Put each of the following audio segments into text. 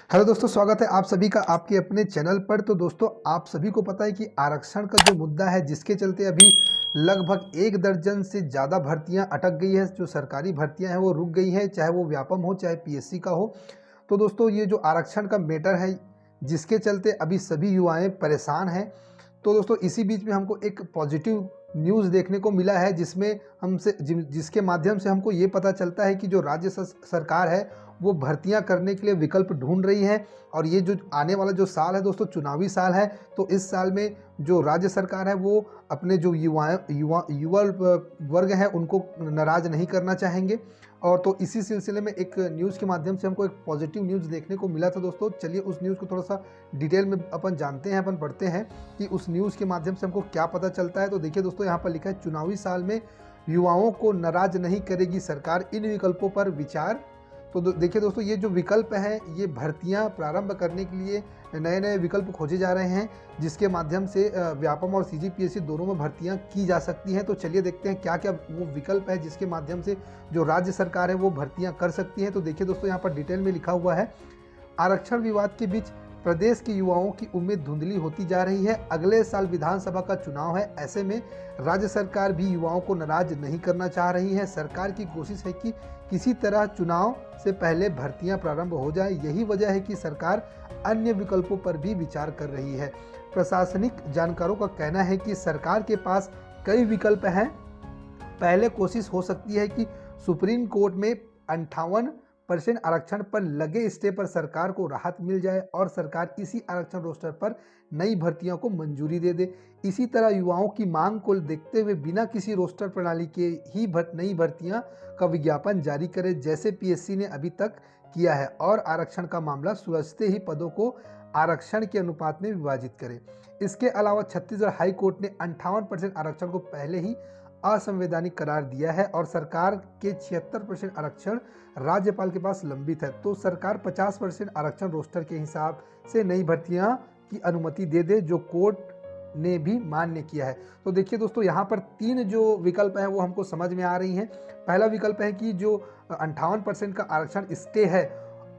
Hello दोस्तों, स्वागत है आप सभी का आपके अपने चैनल पर। तो दोस्तों, आप सभी को पता है कि आरक्षण का जो मुद्दा है, जिसके चलते अभी लगभग 1 दर्जन से ज़्यादा भर्तियां अटक गई है। जो सरकारी भर्तियां हैं वो रुक गई हैं, चाहे वो व्यापम हो चाहे पीएससी का हो। तो दोस्तों, ये जो आरक्षण का मैटर है, जिसके चलते अभी सभी युवाएं परेशान हैं। तो दोस्तों, इसी बीच में हमको एक पॉजिटिव न्यूज़ देखने को मिला है, जिसमें जिसके माध्यम से हमको ये पता चलता है कि जो राज्य सरकार है वो भर्तियां करने के लिए विकल्प ढूंढ रही है। और ये जो आने वाला जो साल है दोस्तों, चुनावी साल है। तो इस साल में जो राज्य सरकार है वो अपने जो युवा वर्ग हैं उनको नाराज़ नहीं करना चाहेंगे। और तो इसी सिलसिले में एक न्यूज़ के माध्यम से हमको एक पॉजिटिव न्यूज़ देखने को मिला था दोस्तों। चलिए उस न्यूज़ को थोड़ा सा डिटेल में अपन जानते हैं, अपन पढ़ते हैं कि उस न्यूज़ के माध्यम से हमको क्या पता चलता है। तो देखिए दोस्तों, यहाँ पर लिखा है, चुनावी साल में युवाओं को नाराज नहीं करेगी सरकार, इन विकल्पों पर विचार। तो देखिए दोस्तों, ये जो विकल्प हैं ये भर्तियां प्रारंभ करने के लिए नए नए विकल्प खोजे जा रहे हैं, जिसके माध्यम से व्यापम और सीजीपीएससी दोनों में भर्तियां की जा सकती हैं। तो चलिए देखते हैं क्या क्या वो विकल्प है जिसके माध्यम से जो राज्य सरकार है वो भर्तियां कर सकती हैं। तो देखिए दोस्तों, यहाँ पर डिटेल में लिखा हुआ है, आरक्षण विवाद के बीच प्रदेश के युवाओं की उम्मीद धुंधली होती जा रही है। अगले साल विधानसभा का चुनाव है, ऐसे में राज्य सरकार भी युवाओं को नाराज नहीं करना चाह रही है। सरकार की कोशिश है कि किसी तरह चुनाव से पहले भर्तियां प्रारंभ हो जाए। यही वजह है कि सरकार अन्य विकल्पों पर भी विचार कर रही है। प्रशासनिक जानकारों का कहना है कि सरकार के पास कई विकल्प हैं। पहले कोशिश हो सकती है कि सुप्रीम कोर्ट में 58% आरक्षण पर लगे स्टे पर सरकार को राहत मिल जाए और सरकार इसी आरक्षण रोस्टर पर नई भर्तियों को मंजूरी दे दे। इसी तरह युवाओं की मांग को देखते हुए बिना किसी रोस्टर प्रणाली के ही नई भर्तियां का विज्ञापन जारी करे, जैसे पीएससी ने अभी तक किया है, और आरक्षण का मामला सुलझते ही पदों को आरक्षण के अनुपात में विभाजित करे। इसके अलावा छत्तीसगढ़ हाई कोर्ट ने 58% आरक्षण को पहले ही असंवैधानिक करार दिया है और सरकार के 76% आरक्षण राज्यपाल के पास लंबित है। तो सरकार 50% आरक्षण रोस्टर के हिसाब से नई भर्तियां की अनुमति दे दे, जो कोर्ट ने भी मान्य किया है। तो देखिए दोस्तों, यहाँ पर 3 जो विकल्प हैं वो हमको समझ में आ रही हैं। पहला विकल्प है कि जो 58% का आरक्षण स्टे है,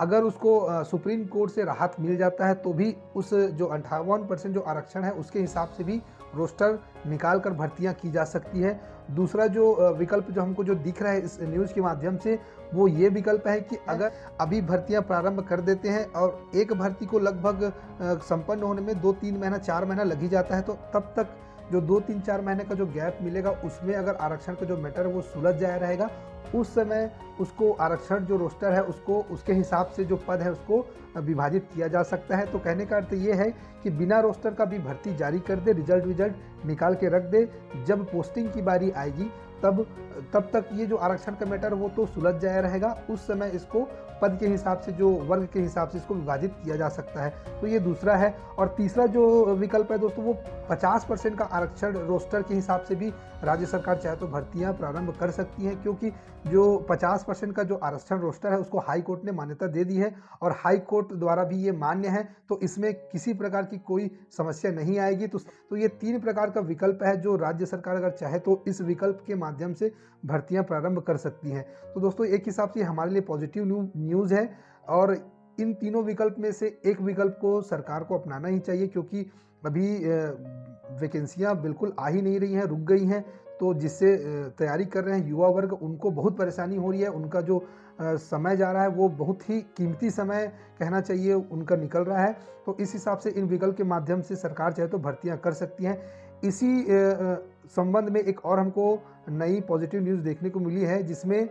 अगर उसको सुप्रीम कोर्ट से राहत मिल जाता है तो भी उस जो 58% जो आरक्षण है उसके हिसाब से भी रोस्टर निकाल कर भर्तियां की जा सकती है। दूसरा जो विकल्प जो हमको जो दिख रहा है इस न्यूज़ के माध्यम से, वो ये विकल्प है कि अगर अभी भर्तियां प्रारंभ कर देते हैं और एक भर्ती को लगभग संपन्न होने में 2-3 महीना 4 महीना लग ही जाता है, तो तब तक जो 2-3-4 महीने का जो गैप मिलेगा उसमें अगर आरक्षण का जो मैटर है वो सुलझ जाया रहेगा, उस समय उसको आरक्षण जो रोस्टर है उसको उसके हिसाब से जो पद है उसको विभाजित किया जा सकता है। तो कहने का अर्थ ये है कि बिना रोस्टर का भी भर्ती जारी कर दे, रिजल्ट निकाल के रख दे। जब पोस्टिंग की बारी आएगी तब तक ये जो आरक्षण का मैटर वो तो सुलझ जाया रहेगा। उस समय इसको पद के हिसाब से, जो वर्ग के हिसाब से इसको विभाजित किया जा सकता है। तो ये दूसरा है। और तीसरा जो विकल्प है दोस्तों, वो 50% का आरक्षण रोस्टर के हिसाब से भी राज्य सरकार चाहे तो भर्तियां प्रारंभ कर सकती है, क्योंकि जो 50% का जो आरक्षण रोस्टर है उसको हाई कोर्ट ने मान्यता दे दी है और हाई कोर्ट द्वारा भी ये मान्य है। तो इसमें किसी प्रकार की कोई समस्या नहीं आएगी। तो ये 3 प्रकार का विकल्प है जो राज्य सरकार अगर चाहे तो इस विकल्प के माध्यम से भर्तियां प्रारंभ कर सकती हैं। तो दोस्तों, एक हिसाब से हमारे लिए पॉजिटिव न्यूज़ है। और इन तीनों विकल्प में से एक विकल्प को सरकार को अपनाना ही चाहिए, क्योंकि अभी वैकेंसियां बिल्कुल आ ही नहीं रही हैं, रुक गई हैं। तो जिससे तैयारी कर रहे हैं युवा वर्ग, उनको बहुत परेशानी हो रही है। उनका जो समय जा रहा है वो बहुत ही कीमती समय कहना चाहिए उनका निकल रहा है। तो इस हिसाब से इन विकल्प के माध्यम से सरकार चाहे तो भर्तियां कर सकती हैं। इसी संबंध में एक और हमको नई पॉजिटिव न्यूज़ देखने को मिली है, जिसमें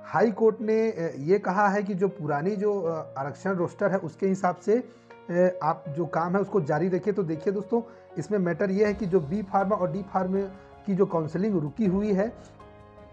हाई कोर्ट ने ये कहा है कि जो पुरानी जो आरक्षण रोस्टर है उसके हिसाब से आप जो काम है उसको जारी रखिए। तो देखिए दोस्तों, इसमें मैटर ये है कि जो बी फार्मा और डी फार्मा की जो काउंसलिंग रुकी हुई है,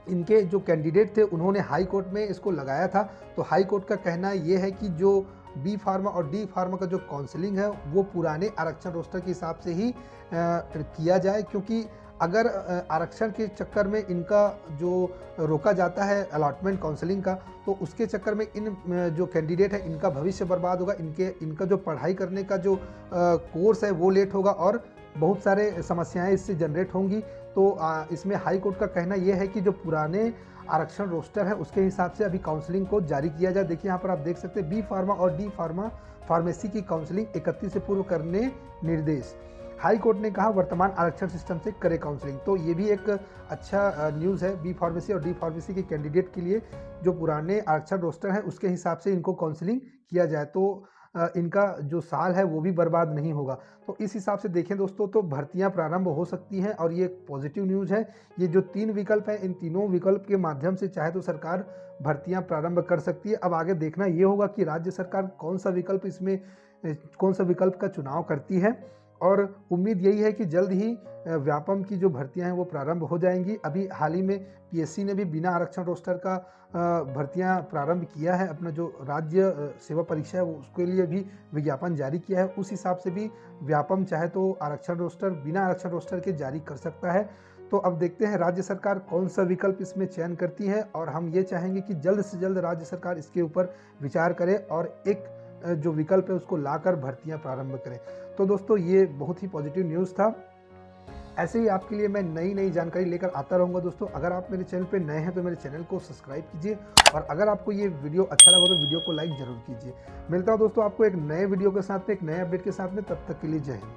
इनके जो कैंडिडेट थे उन्होंने हाई कोर्ट में इसको लगाया था। तो हाई कोर्ट का कहना ये है कि जो बी फार्मा और डी फार्मा का जो काउंसलिंग है वो पुराने आरक्षण रोस्टर के हिसाब से ही किया जाए, क्योंकि अगर आरक्षण के चक्कर में इनका जो रोका जाता है अलॉटमेंट काउंसलिंग का, तो उसके चक्कर में इन जो कैंडिडेट है इनका भविष्य बर्बाद होगा, इनका जो पढ़ाई करने का जो कोर्स है वो लेट होगा और बहुत सारे समस्याएं इससे जनरेट होंगी। तो इसमें हाई कोर्ट का कहना यह है कि जो पुराने आरक्षण रोस्टर है उसके हिसाब से अभी काउंसलिंग को जारी किया जाए। देखिए यहाँ पर आप देख सकते हैं बी फार्मा और डी फार्मा फार्मेसी की काउंसलिंग 31 से पूर्व करने निर्देश। हाई कोर्ट ने कहा वर्तमान आरक्षण सिस्टम से करे काउंसलिंग। तो ये भी एक अच्छा न्यूज़ है बी फार्मेसी और डी फार्मेसी के कैंडिडेट के लिए। जो पुराने आरक्षण रोस्टर है उसके हिसाब से इनको काउंसलिंग किया जाए तो इनका जो साल है वो भी बर्बाद नहीं होगा। तो इस हिसाब से देखें दोस्तों तो भर्तियां प्रारंभ हो सकती हैं और ये एक पॉजिटिव न्यूज़ है। ये जो 3 विकल्प हैं इन तीनों विकल्प के माध्यम से चाहे तो सरकार भर्तियां प्रारंभ कर सकती है। अब आगे देखना ये होगा कि राज्य सरकार कौन सा विकल्प का चुनाव करती है और उम्मीद यही है कि जल्द ही व्यापम की जो भर्तियां हैं वो प्रारंभ हो जाएंगी। अभी हाल ही में पीएससी ने भी बिना आरक्षण रोस्टर का भर्तियां प्रारंभ किया है। अपना जो राज्य सेवा परीक्षा है वो उसके लिए भी विज्ञापन जारी किया है। उस हिसाब से भी व्यापम चाहे तो आरक्षण रोस्टर बिना आरक्षण रोस्टर के जारी कर सकता है। तो अब देखते हैं राज्य सरकार कौन सा विकल्प इसमें चयन करती है और हम ये चाहेंगे कि जल्द से जल्द राज्य सरकार इसके ऊपर विचार करे और एक जो विकल्प है उसको लाकर भर्तियां प्रारंभ करें। तो दोस्तों ये बहुत ही पॉजिटिव न्यूज़ था। ऐसे ही आपके लिए मैं नई जानकारी लेकर आता रहूँगा दोस्तों। अगर आप मेरे चैनल पे नए हैं तो मेरे चैनल को सब्सक्राइब कीजिए और अगर आपको ये वीडियो अच्छा लगा तो वीडियो को लाइक ज़रूर कीजिए। मिलता हूँ दोस्तों आपको एक नए वीडियो के साथ में, एक नए अपडेट के साथ में। तब तक के लिए जय हिंद।